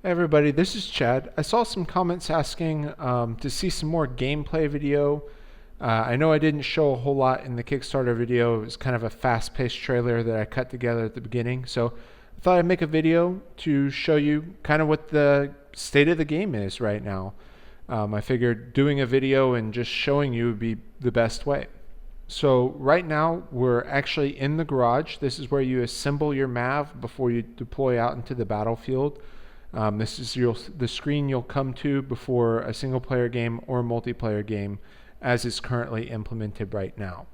Hey everybody, this is Chad. I saw some comments asking to see some more gameplay video. I know I didn't show a whole lot in the Kickstarter video. It was kind of a fast-paced trailer that I cut together at the beginning. So I thought I'd make a video to show you kind of what the state of the game is right now. I figured doing a video and just showing you would be the best way. So right now we're actually in the garage. This is where you assemble your M.A.V before you deploy out into the battlefield. This is the screen you'll come to before a single player game or multiplayer game as is currently implemented right now.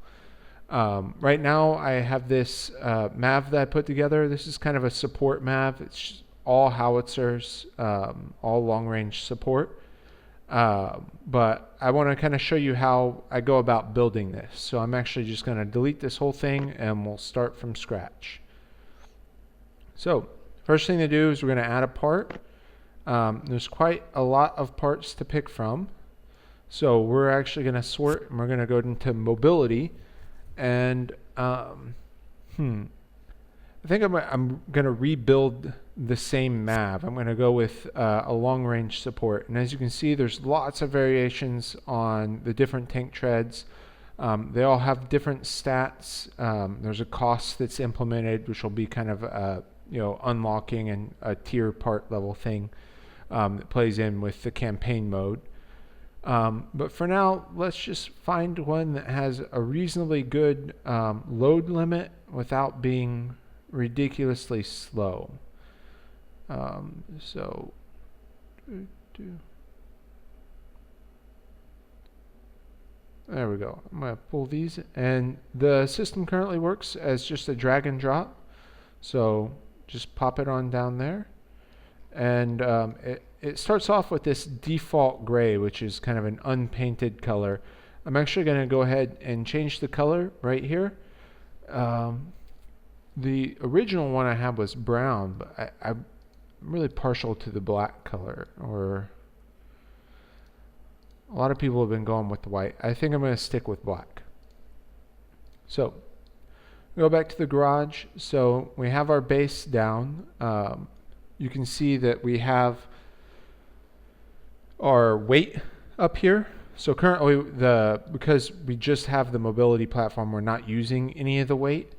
Right now I have this M.A.V that I put together. This is kind of a support M.A.V. It's all howitzers, all long range support. But I want to kind of show you how I go about building this. So I'm actually just going to delete this whole thing and we'll start from scratch. So first thing to do is we're going to add a part. There's quite a lot of parts to pick from. So we're actually going to sort and we're going to go into mobility. And I think I'm going to rebuild the same M.A.V. I'm going to go with a long range support. And as you can see, there's lots of variations on the different tank treads. They all have different stats. There's a cost that's implemented, which will be kind of unlocking and a tier part level thing that plays in with the campaign mode. But for now, let's just find one that has a reasonably good load limit without being ridiculously slow. There we go. I'm going to pull these, and the system currently works as just a drag and drop. So just pop it on down there, and it starts off with this default gray, which is kind of an unpainted color. I'm actually going to go ahead and change the color right here. The original one I had was brown, but I'm really partial to the black color, or a lot of people have been going with the white. I think I'm going to stick with black. So go back to the garage. So we have our base down. You can see that we have our weight up here. So currently, because we just have the mobility platform, we're not using any of the weight.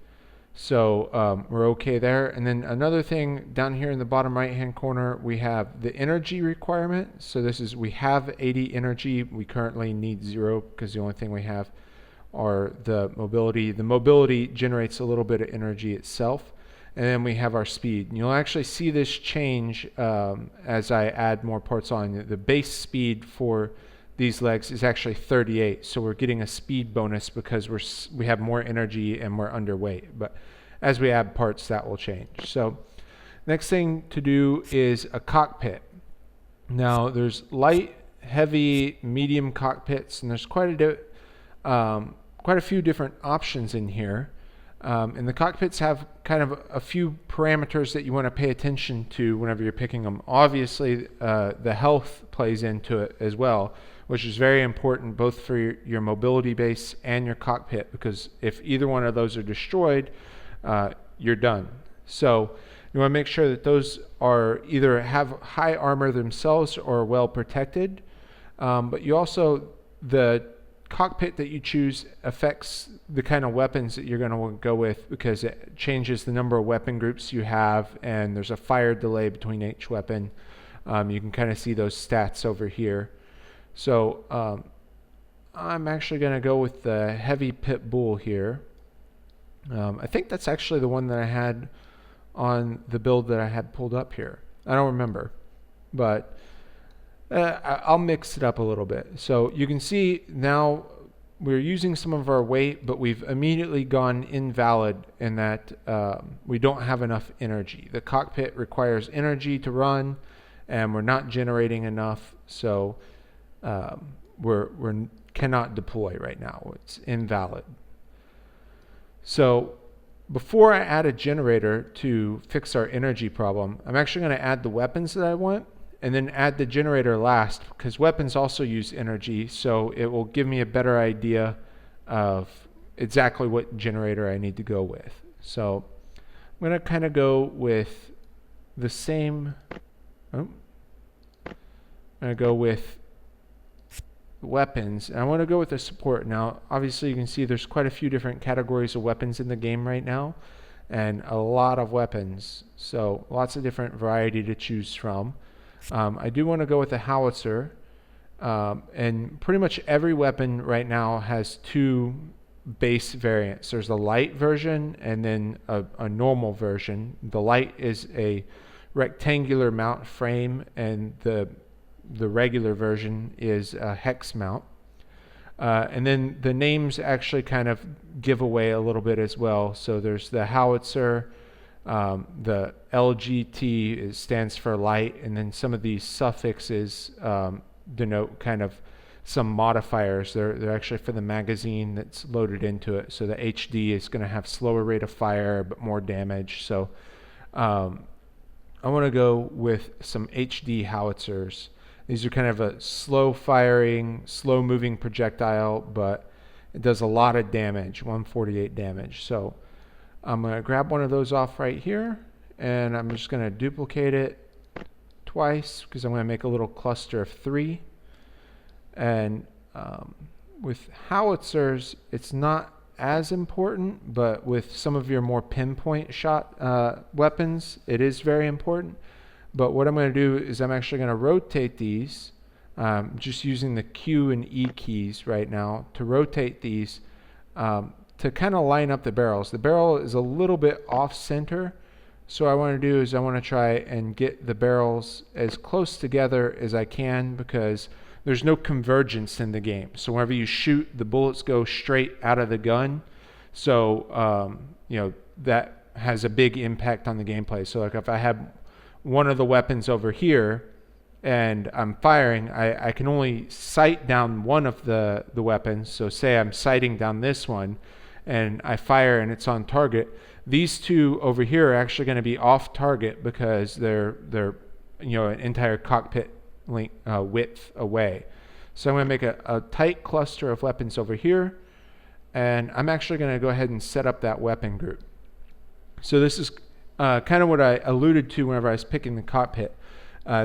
So we're okay there. And then another thing down here in the bottom right hand corner, we have the energy requirement. So we have 80 energy. We currently need 0 because the only thing we have are the mobility. The mobility generates a little bit of energy itself. And then we have our speed. And you'll actually see this change as I add more parts on. The base speed for these legs is actually 38. So we're getting a speed bonus because we have more energy and we're underweight. But as we add parts, that will change. So next thing to do is a cockpit. Now there's light, heavy, medium cockpits, and there's quite a few different options in here. And the cockpits have kind of a few parameters that you want to pay attention to whenever you're picking them. Obviously, the health plays into it as well, which is very important both for your mobility base and your cockpit, because if either one of those are destroyed, you're done. So you want to make sure that those are either have high armor themselves or well protected. But you also, the cockpit that you choose affects the kind of weapons that you're going to go with, because it changes the number of weapon groups you have, and there's a fire delay between each weapon. You can kind of see those stats over here. So I'm actually going to go with the heavy pit bull here. I think that's actually the one that I had on the build that I had pulled up here. I don't remember, but I'll mix it up a little bit. So you can see now we're using some of our weight, but we've immediately gone invalid in that we don't have enough energy. The cockpit requires energy to run, and we're not generating enough, so we cannot deploy right now. It's invalid. So before I add a generator to fix our energy problem, I'm actually going to add the weapons that I want, and then add the generator last, because weapons also use energy, so it will give me a better idea of exactly what generator I need to go with. So I'm going to kind of go with the same I'm going to go with weapons, and I want to go with the support. Now obviously you can see there's quite a few different categories of weapons in the game right now, and a lot of weapons, so lots of different variety to choose from. I do want to go with the howitzer, and pretty much every weapon right now has two base variants. There's a light version and then a normal version. The light is a rectangular mount frame, and the regular version is a hex mount. And then the names actually kind of give away a little bit as well. So there's the howitzer, the LGT stands for light, and then some of these suffixes denote kind of some modifiers. They're actually for the magazine that's loaded into it. So the HD is going to have slower rate of fire but more damage. So I want to go with some HD howitzers. These are kind of a slow firing, slow moving projectile, but it does a lot of damage, 148 damage. So I'm going to grab one of those off right here, and I'm just going to duplicate it twice because I'm going to make a little cluster of 3. And with howitzers, it's not as important, but with some of your more pinpoint shot weapons, it is very important. But what I'm going to do is I'm actually going to rotate these, just using the Q and E keys right now to rotate these to kind of line up the barrels. The barrel is a little bit off center, so what I want to do is I want to try and get the barrels as close together as I can, because there's no convergence in the game. So whenever you shoot, the bullets go straight out of the gun. So that has a big impact on the gameplay. So like if I have one of the weapons over here and I'm firing, I can only sight down one of the weapons. So say I'm sighting down this one and I fire and it's on target. These two over here are actually going to be off target because they're an entire cockpit width away. So I'm going to make a tight cluster of weapons over here, and I'm actually going to go ahead and set up that weapon group. So this is kind of what I alluded to whenever I was picking the cockpit.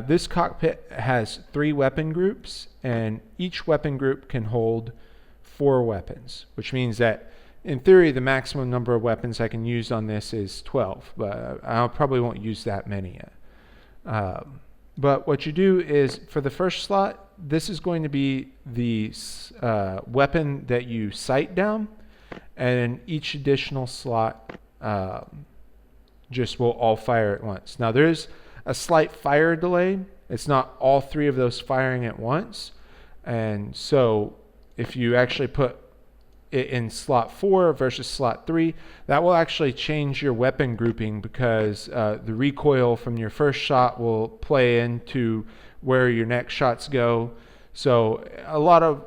This cockpit has 3 weapon groups, and each weapon group can hold 4 weapons, which means that in theory the maximum number of weapons I can use on this is 12, but I probably won't use that many yet. But what you do is, for the first slot, this is going to be the weapon that you sight down, and each additional slot just will all fire at once. Now there is a slight fire delay. It's not all 3 of those firing at once, and so if you actually put it in slot 4 versus slot 3, that will actually change your weapon grouping, because the recoil from your first shot will play into where your next shots go. So a lot of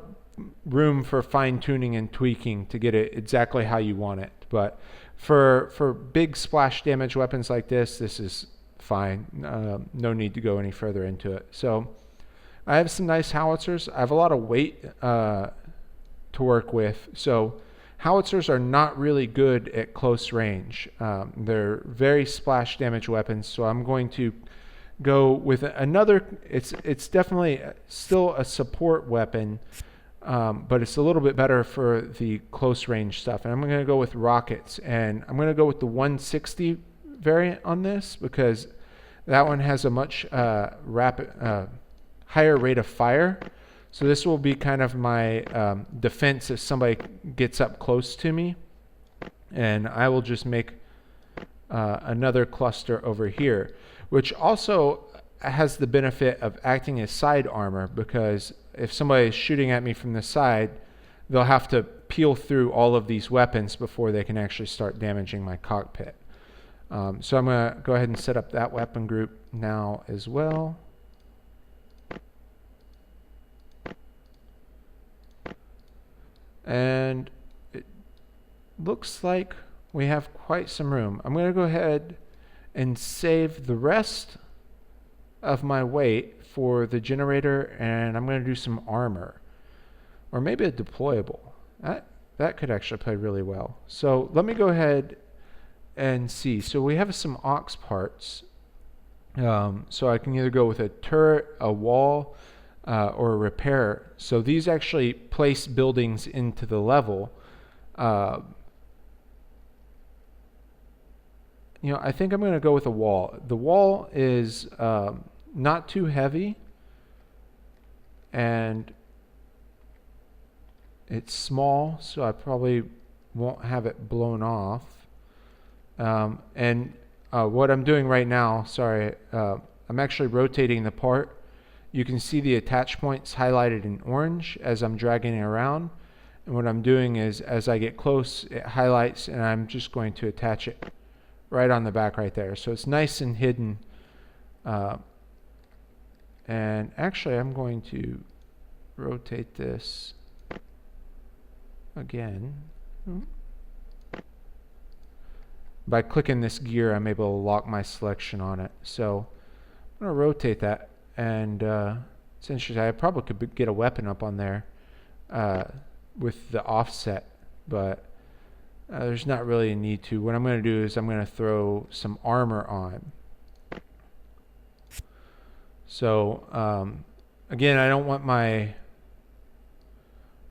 room for fine tuning and tweaking to get it exactly how you want it. But for big splash damage weapons like this is fine. No need to go any further into it. So I have some nice howitzers. I have a lot of weight to work with. So howitzers are not really good at close range. They're very splash damage weapons. So I'm going to go with another. It's definitely still a support weapon, but it's a little bit better for the close range stuff. And I'm going to go with rockets, and I'm going to go with the 160 variant on this, because that one has a much higher rate of fire. So this will be kind of my defense if somebody gets up close to me. And I will just make another cluster over here, which also has the benefit of acting as side armor, because if somebody is shooting at me from the side, they'll have to peel through all of these weapons before they can actually start damaging my cockpit. So I'm going to go ahead and set up that weapon group now as well. And it looks like we have quite some room. I'm going to go ahead and save the rest of my weight for the generator, and I'm going to do some armor, or maybe a deployable. That could actually play really well. So let me go ahead and see. So we have some aux parts, So I can either go with a turret, a wall, or a repair. So these actually place buildings into the level. I think I'm going to go with a wall. The wall is not too heavy, and it's small, so I probably won't have it blown off. And what I'm doing right now, sorry, I'm actually rotating the part. You can see the attach points highlighted in orange as I'm dragging it around. And what I'm doing is, as I get close, it highlights, and I'm just going to attach it right on the back right there. So it's nice and hidden. And actually, I'm going to rotate this again. By clicking this gear, I'm able to lock my selection on it. So I'm going to rotate that, and it's interesting. I probably could get a weapon up on there with the offset, but there's not really a need to. What I'm going to do is I'm going to throw some armor on. So again, I don't want my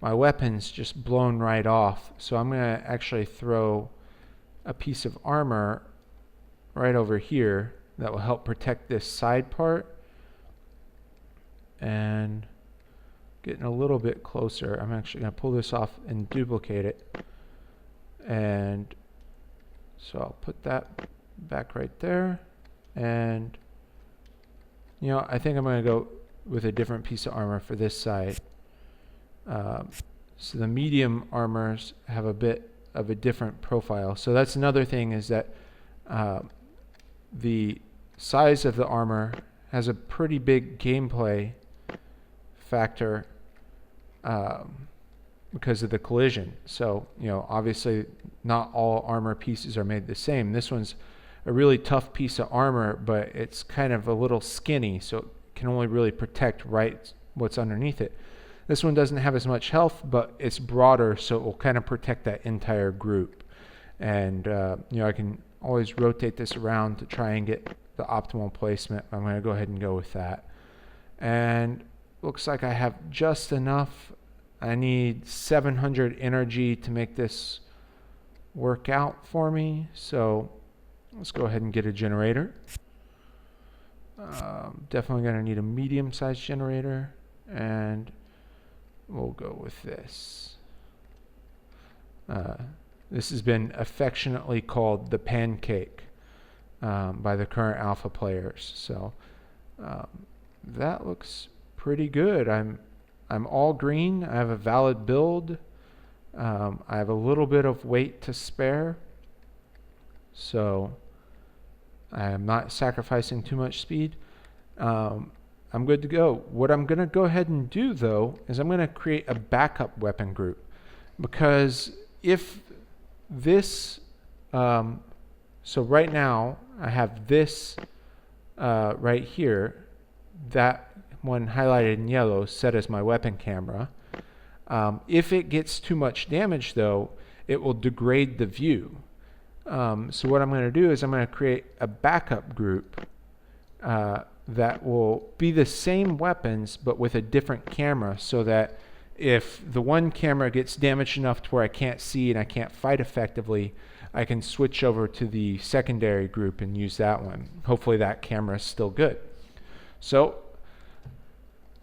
weapons just blown right off. So I'm going to actually throw a piece of armor right over here that will help protect this side part. And getting a little bit closer, I'm actually going to pull this off and duplicate it. And so I'll put that back right there. And I think I'm going to go with a different piece of armor for this side. So the medium armors have a bit of a different profile. So that's another thing, is that the size of the armor has a pretty big gameplay factor because of the collision. So obviously not all armor pieces are made the same. This one's a really tough piece of armor, but it's kind of a little skinny, so it can only really protect right what's underneath it. This one doesn't have as much health, but it's broader, so it will kind of protect that entire group. And I can always rotate this around to try and get the optimal placement. I'm going to go ahead and go with that. And looks like I have just enough. I need 700 energy to make this work out for me. So let's go ahead and get a generator. Definitely going to need a medium-sized generator, and we'll go with this. This has been affectionately called the pancake by the current alpha players. So that looks pretty good. I'm all green. I have a valid build. I have a little bit of weight to spare, so I am not sacrificing too much speed. I'm good to go. What I'm going to go ahead and do, though, is I'm going to create a backup weapon group, because if this, so right now I have this right here, that one highlighted in yellow set as my weapon camera. If it gets too much damage, though, it will degrade the view. So what I'm going to do is I'm going to create a backup group that will be the same weapons but with a different camera, so that if the one camera gets damaged enough to where I can't see and I can't fight effectively, I can switch over to the secondary group and use that one. Hopefully that camera is still good. So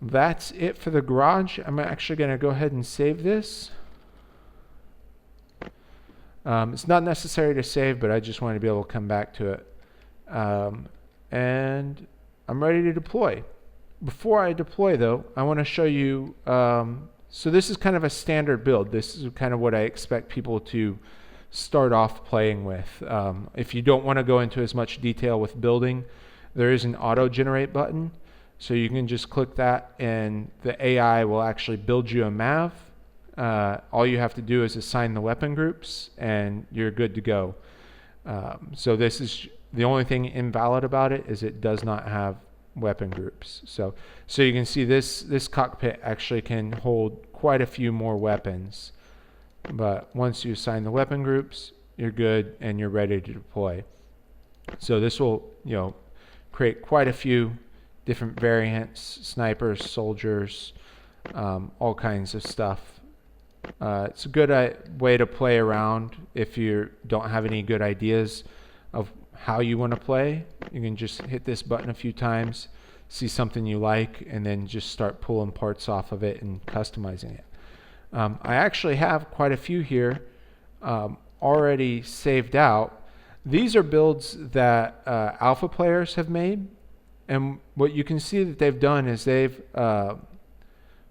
that's it for the garage. I'm actually going to go ahead and save this. It's not necessary to save, but I just want to be able to come back to it. And I'm ready to deploy. Before I deploy, though, I want to show you, so this is kind of a standard build. This is kind of what I expect people to start off playing with. If you don't want to go into as much detail with building, there is an auto generate button. So you can just click that and the AI will actually build you a M.A.V. All you have to do is assign the weapon groups and you're good to go. So this is the only thing invalid about it, is it does not have weapon groups. So you can see this cockpit actually can hold quite a few more weapons. But once you assign the weapon groups, you're good and you're ready to deploy. So this will, create quite a few different variants, snipers, soldiers, all kinds of stuff. It's a good way to play around if you don't have any good ideas of how you want to play. You can just hit this button a few times, see something you like, and then just start pulling parts off of it and customizing it. I actually have quite a few here already saved out. These are builds that alpha players have made, and what you can see that they've done is they've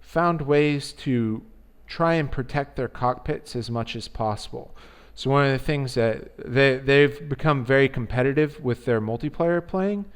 found ways to try and protect their cockpits as much as possible. So one of the things that they've become very competitive with their multiplayer playing,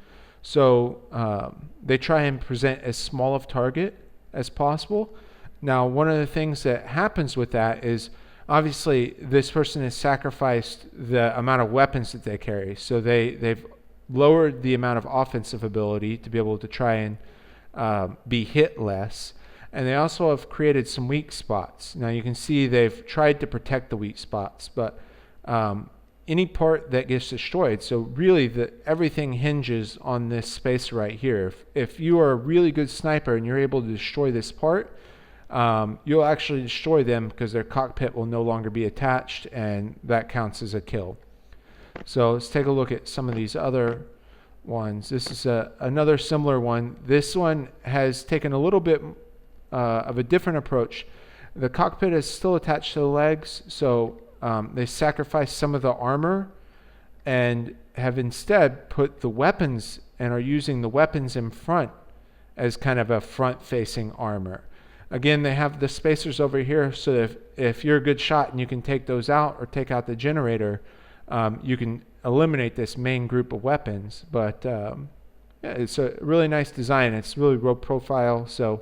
so they try and present as small of target as possible. Now, one of the things that happens with that is obviously this person has sacrificed the amount of weapons that they carry. So they've lowered the amount of offensive ability to be able to try and be hit less. And they also have created some weak spots. Now you can see they've tried to protect the weak spots, but any part that gets destroyed, so really everything hinges on this space right here. If you are a really good sniper and you're able to destroy this part, you'll actually destroy them because their cockpit will no longer be attached, and that counts as a kill. So let's take a look at some of these other ones. This is another similar one. This one has taken a little bit of a different approach. The cockpit is still attached to the legs, so they sacrifice some of the armor and have instead put the weapons and are using the weapons in front as kind of a front-facing armor. Again, they have the spacers over here, so if you're a good shot and you can take those out or take out the generator, you can eliminate this main group of weapons. But yeah, it's a really nice design. It's really low profile, so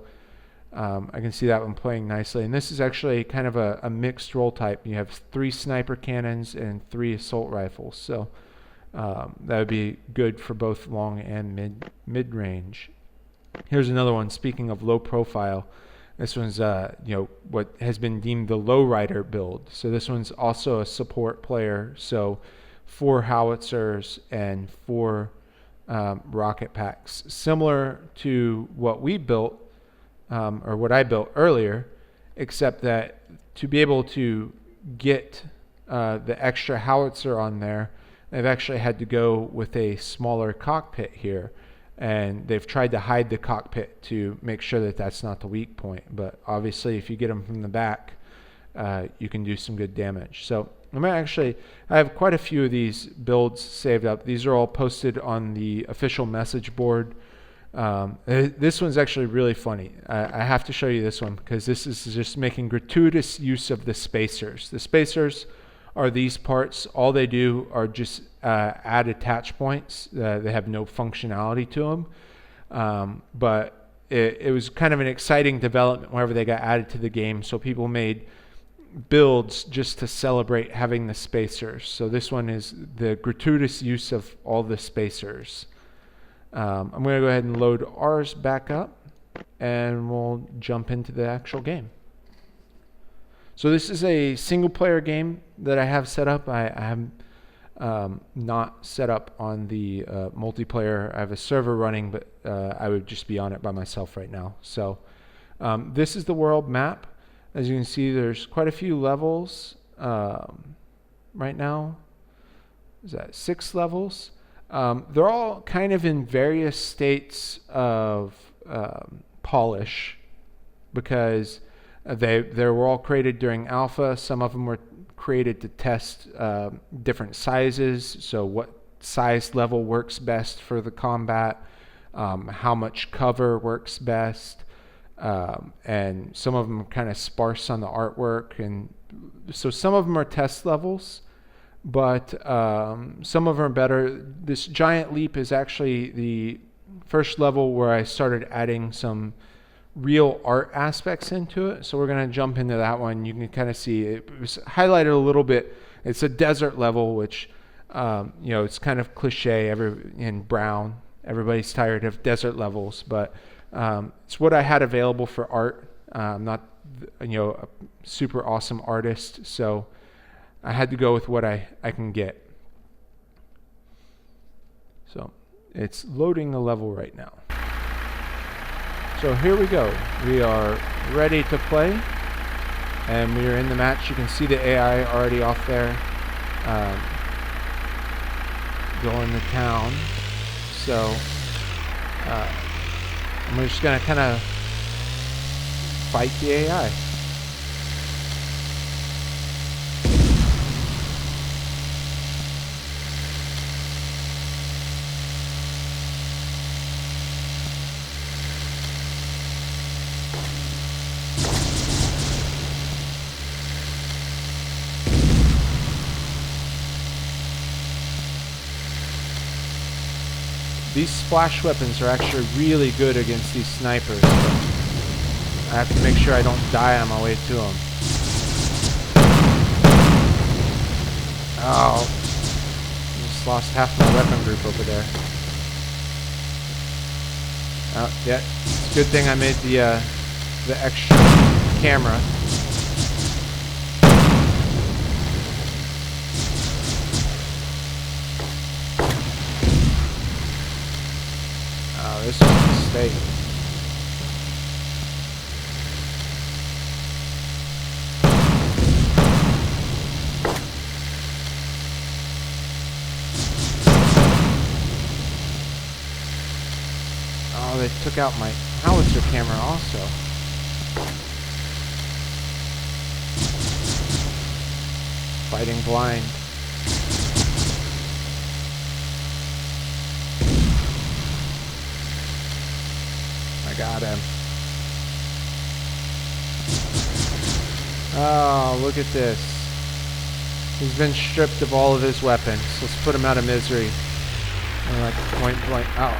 I can see that one playing nicely. And this is actually kind of a mixed role type. You have 3 sniper cannons and 3 assault rifles, so that would be good for both long and mid range. Here's another one. Speaking of low profile, this one's what has been deemed the lowrider build. So this one's also a support player. So 4 howitzers and 4 rocket packs, similar to what we built. Or what I built earlier, except that to be able to get the extra howitzer on there, they've actually had to go with a smaller cockpit here, and they've tried to hide the cockpit to make sure that that's not the weak point. But obviously if you get them from the back, you can do some good damage. So I have quite a few of these builds saved up. These are all posted on the official message board. This one's actually really funny. I have to show you this one because this is just making gratuitous use of the spacers. The spacers are these parts. All they do are just add attach points. They have no functionality to them. But it was kind of an exciting development whenever they got added to the game. So people made builds just to celebrate having the spacers. So this one is the gratuitous use of all the spacers. I'm going to go ahead and load ours back up, and we'll jump into the actual game. So this is a single-player game that I have set up. I have not set up on the multiplayer. I have a server running, but I would just be on it by myself right now. So this is the world map. As you can see, there's quite a few levels right now. Is that 6 levels? They're all kind of in various states of polish because they were all created during alpha. Some of them were created to test different sizes, so what size level works best for the combat, how much cover works best, and some of them are kind of sparse on the artwork, and so some of them are test levels. But some of them are better. This giant leap is actually the first level where I started adding some real art aspects into it. So we're going to jump into that one. You can kind of see it was highlighted a little bit. It's a desert level, which it's kind of cliche in brown. Everybody's tired of desert levels, but it's what I had available for art. I'm not a super awesome artist, so I had to go with what I can get. So It's loading the level right now. So here we go. We are ready to play, and we are in the match. You can see the AI already off there, going to town. So I'm just gonna kind of fight the AI. These splash weapons are actually really good against these snipers, but I have to make sure I don't die on my way to them. Oh, I just lost half my weapon group over there. Oh, yeah, it's a good thing I made the extra camera. This was a mistake. Oh, they took out my howitzer camera also. Fighting blind. Got him. Oh, look at this. He's been stripped of all of his weapons. Let's put him out of misery. Like point blank. Oh.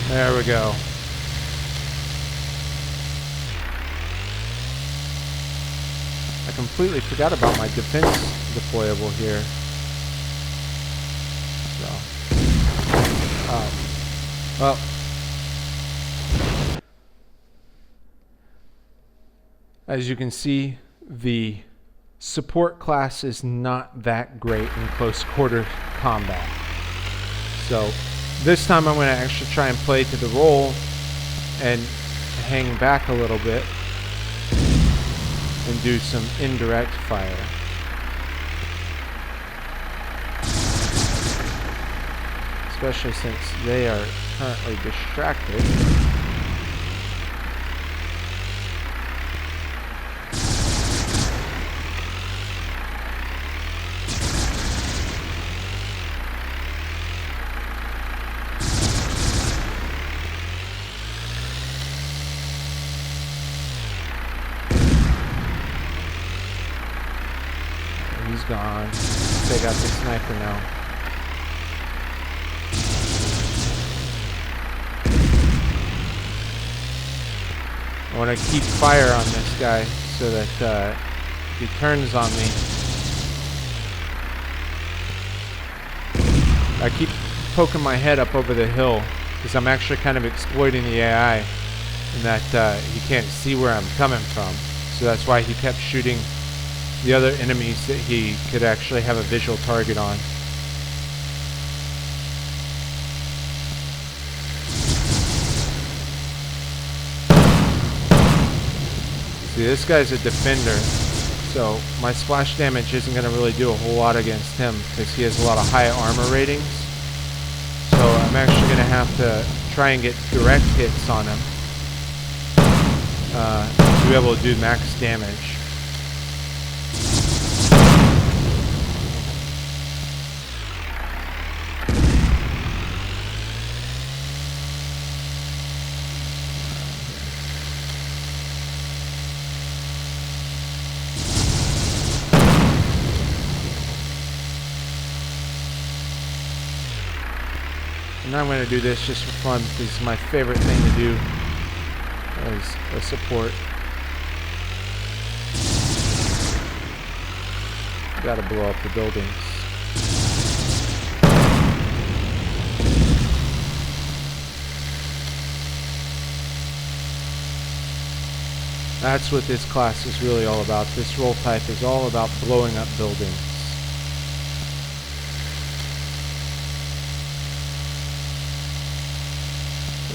There we go. I completely forgot about my defense deployable here. So. Oh. Well, as you can see, the support class is not that great in close quarter combat. So this time I'm going to actually try and play to the role and hang back a little bit and do some indirect fire. Especially since they are currently distracted. He's gone. They got the sniper now. I want to keep fire on this guy so that if he turns on me, I keep poking my head up over the hill because I'm actually kind of exploiting the AI and that he can't see where I'm coming from. So that's why he kept shooting the other enemies that he could actually have a visual target on. See, this guy's a defender, so my splash damage isn't going to really do a whole lot against him because he has a lot of high armor ratings. So I'm actually going to have to try and get direct hits on him to be able to do max damage. And I'm going to do this just for fun because it's my favorite thing to do as a support. Gotta blow up the buildings. That's what this class is really all about. This role type is all about blowing up buildings.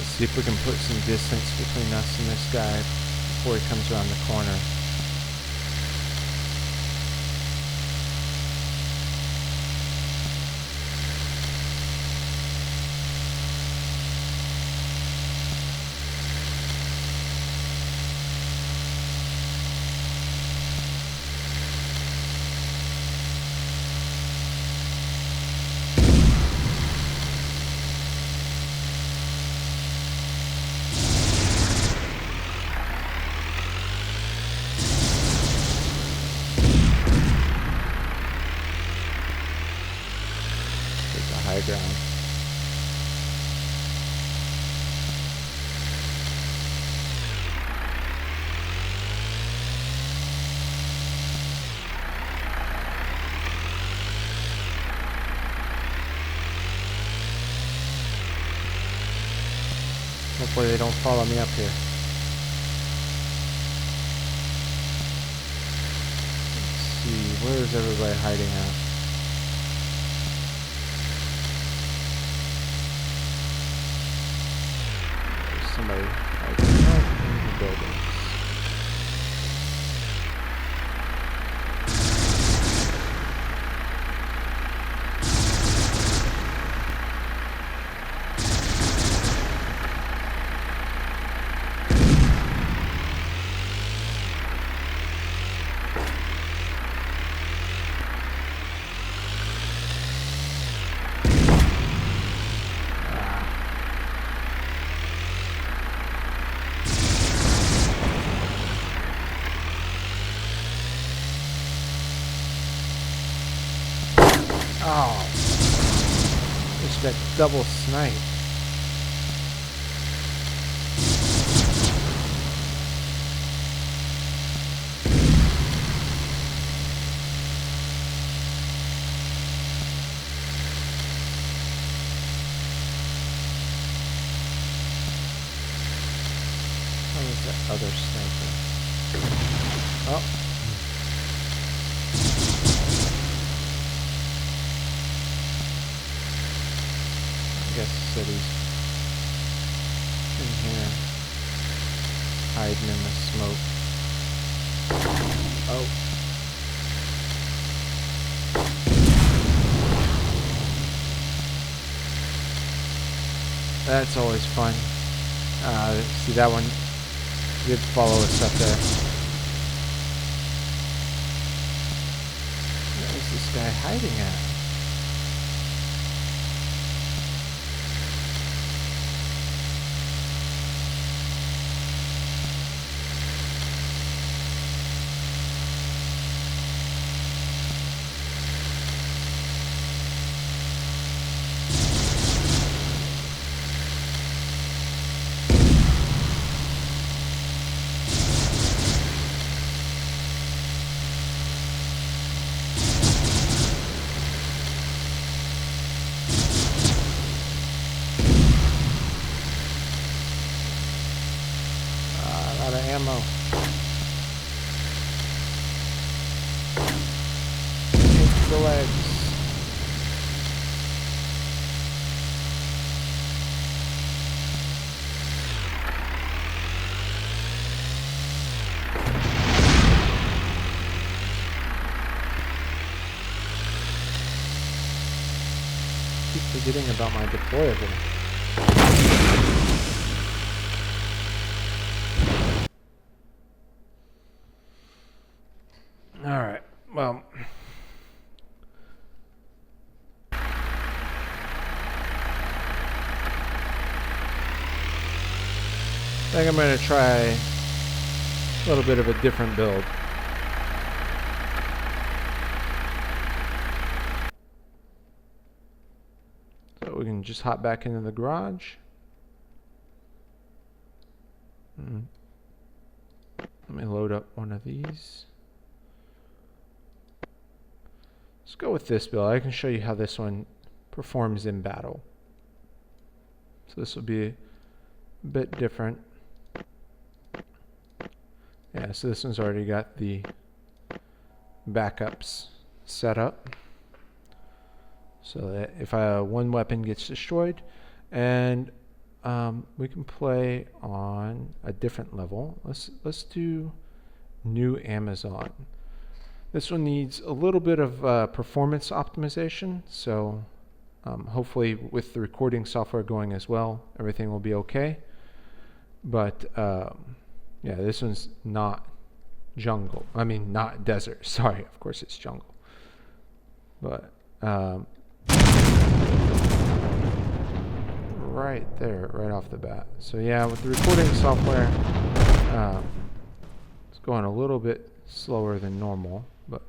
see if we can put some distance between us and this guy before he comes around the corner. High ground. Hopefully they don't follow me up here. Let's see, where is everybody hiding at? Somebody hiding out in the buildings. Oh, just got double sniped. Where was that other sniper? Oh. I guess the city's in here, hiding in the smoke. Oh. That's always fun. See, that one did follow us up there. Where is this guy hiding at? Ammo. Take the legs. Keep forgetting about my deployable. Alright, well, I think I'm going to try a little bit of a different build. So we can just hop back into the garage. Let me load up one of these. Let's go with this build. I can show you how this one performs in battle. So this will be a bit different. Yeah, so this one's already got the backups set up. So that if one weapon gets destroyed, and we can play on a different level. Let's do New Amazon. This one needs a little bit of performance optimization, so hopefully with the recording software going as well, everything will be okay. But yeah, this one's not jungle. I mean, not desert. Sorry, of course it's jungle. But right there, right off the bat. So yeah, with the recording software, it's going a little bit slower than normal. But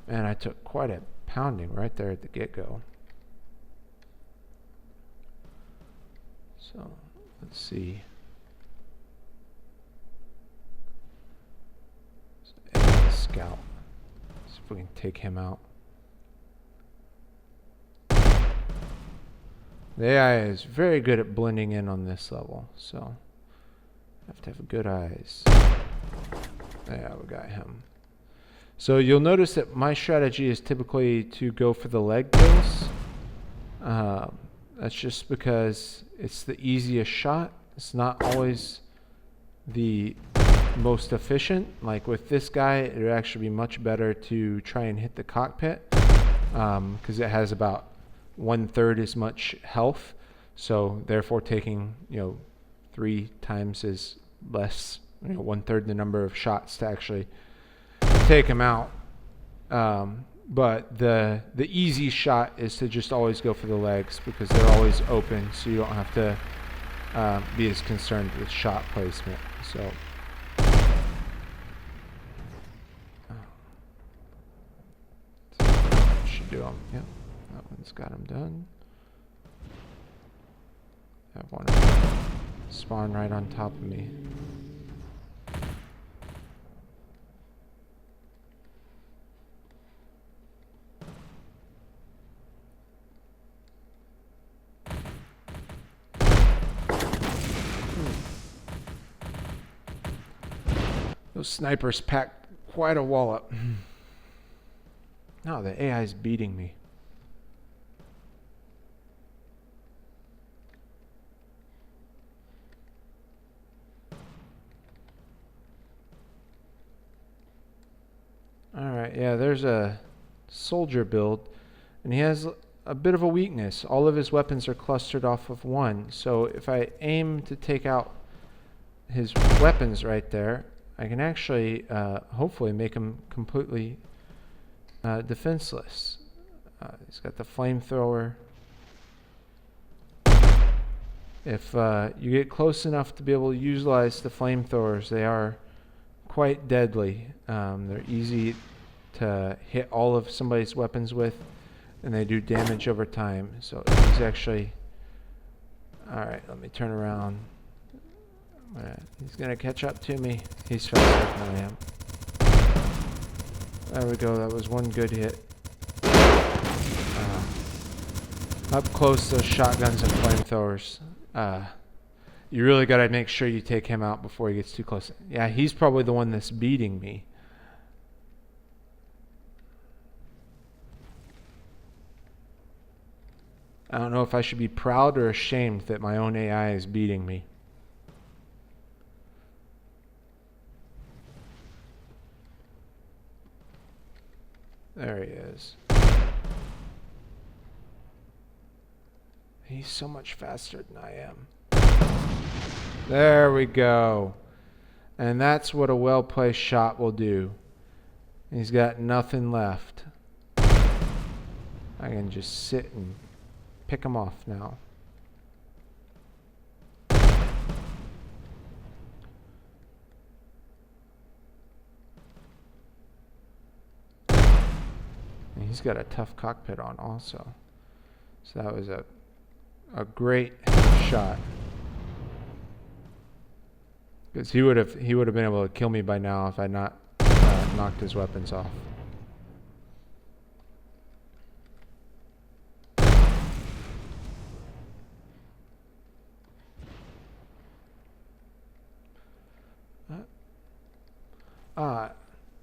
man, I took quite a pounding right there at the get-go. So let's see. Scout. See if we can take him out. The AI is very good at blending in on this level, so have to have good eyes. Yeah, we got him. So you'll notice that my strategy is typically to go for the leg kills. That's just because it's the easiest shot. It's not always the most efficient. Like with this guy, it would actually be much better to try and hit the cockpit because it has about 1/3 as much health, so therefore taking 3 times as less, 1/3 the number of shots to actually take him out. But the easy shot is to just always go for the legs because they're always open, so you don't have to be as concerned with shot placement. So should do them. Yep, that one's got him done. Have one spawn right on top of me. Those snipers pack quite a wallop. No, the AI is beating me. Alright, yeah, there's a soldier build, and he has a bit of a weakness. All of his weapons are clustered off of one, so if I aim to take out his weapons right there, I can actually hopefully make him completely defenseless. He's got the flamethrower. If you get close enough to be able to utilize the flamethrowers, they are quite deadly. They're easy to hit all of somebody's weapons with, and they do damage over time. So he's actually... Alright, let me turn around. He's going to catch up to me. He's faster than I am. There we go. That was one good hit. Up close, those shotguns and flamethrowers. You really got to make sure you take him out before he gets too close. Yeah, he's probably the one that's beating me. I don't know if I should be proud or ashamed that my own AI is beating me. There he is. He's so much faster than I am. There we go. And that's what a well-placed shot will do. He's got nothing left. I can just sit and pick him off now. And he's got a tough cockpit on also. So that was a great shot. Because he would have been able to kill me by now if I had not knocked his weapons off.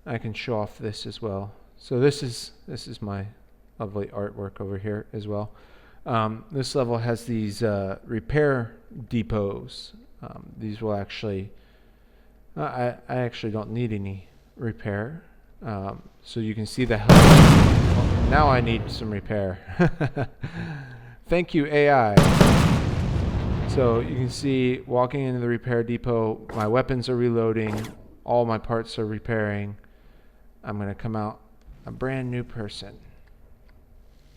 I can show off this as well. So this is my lovely artwork over here as well. This level has these repair depots. These will actually, I actually don't need any repair. So you can see the health. Well, now I need some repair. Thank you, AI. So you can see walking into the repair depot, my weapons are reloading, all my parts are repairing. I'm going to come out a brand new person.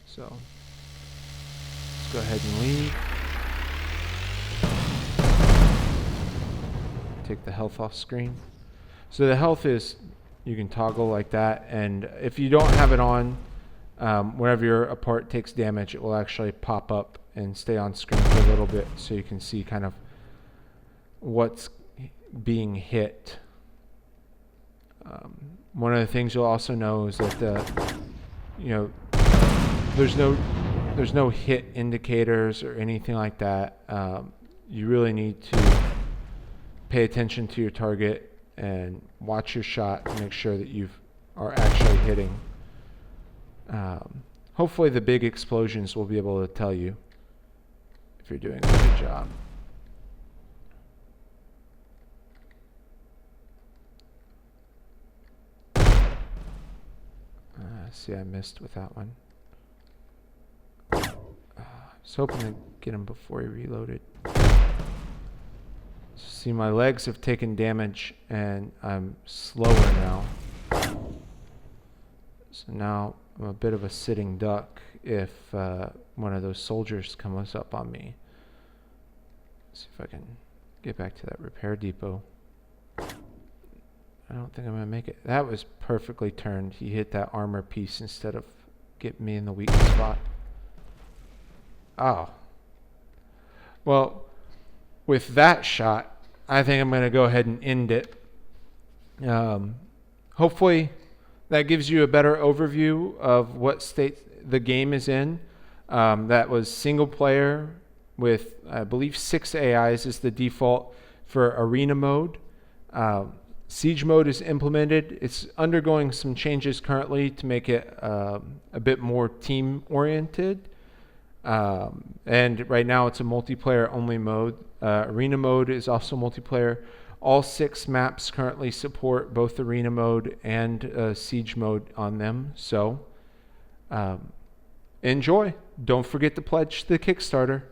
So let's go ahead and leave. Take the health off screen. So the health is, you can toggle like that, and if you don't have it on, whenever your part takes damage, it will actually pop up and stay on screen for a little bit so you can see kind of what's being hit. One of the things you'll also know is that there's no hit indicators or anything like that. You really need to pay attention to your target and watch your shot to make sure that you are actually hitting. Hopefully the big explosions will be able to tell you if you're doing a good job. See, I missed with that one. I was hoping to get him before he reloaded. See, my legs have taken damage and I'm slower now. So now I'm a bit of a sitting duck if one of those soldiers comes up on me. Let's see if I can get back to that repair depot. I don't think I'm going to make it. That was perfectly turned. He hit that armor piece instead of getting me in the weak spot. Oh. Well, with that shot, I think I'm going to go ahead and end it. Hopefully that gives you a better overview of what state the game is in. That was single player with, I believe, 6 AIs is the default for arena mode. Siege mode is implemented. It's undergoing some changes currently to make it a bit more team oriented. And right now it's a multiplayer only mode. Arena mode is also multiplayer. All 6 maps currently support both arena mode and siege mode on them. So enjoy. Don't forget to pledge the Kickstarter.